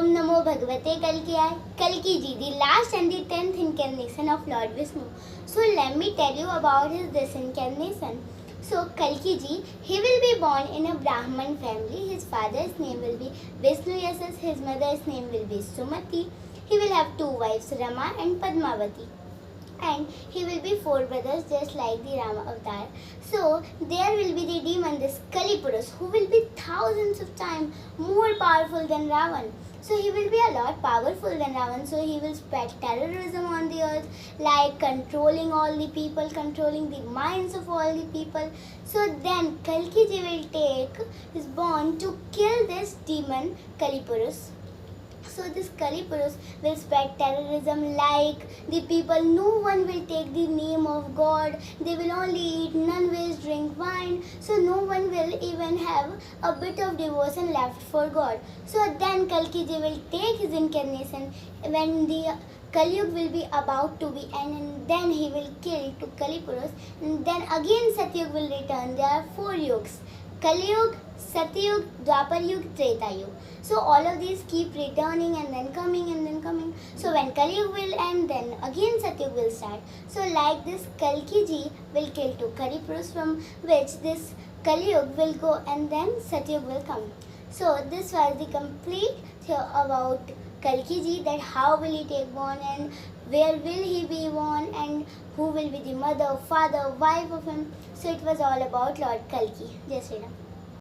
Namo Bhagavate Kalkiyai. Kalki ji, the last and the 10th incarnation of Lord Vishnu. So let me tell you about his this incarnation. So Kalki ji, he will be born in a Brahman family. His father's name will be Vishnu Yasas. His mother's name will be Sumati. He will have two wives, Rama and Padmavati. And he will be four brothers just like the Rama avatar. So there will be the demon, this Kali Purush, who will be thousands of times more powerful than Ravan. So he will be a lot powerful than Ravan. So he will spread terrorism on the earth, like controlling all the people, controlling the minds of all the people. So then Kalki ji will take his born to kill this demon Kali Purush. So this Kali Purush will spread terrorism, like the people, no one will take the name of God, they will only eat non-veg, drink wine, so no one will even have a bit of devotion left for God. So then Kalki ji will take his incarnation when the Kali Yuga will be about to be end, and then he will kill to Kali Purush, and then again Satyug will return. There are 4 yugs: Kali Yuga, Satyug, Dwapar Yuga, Treta Yuga. So all of these keep returning and then coming and then coming. So when Kali Yuga will end, then again Satyug will start. So like this, Kalki ji will kill two Kali Purush, from which this Kali Yuga will go and then Satyug will come. So this was the complete theory about Kalki ji, that how will he take born and where will he be born and who will be the mother, father, wife of him. So it was all about Lord Kalki. Jai Shri Ram.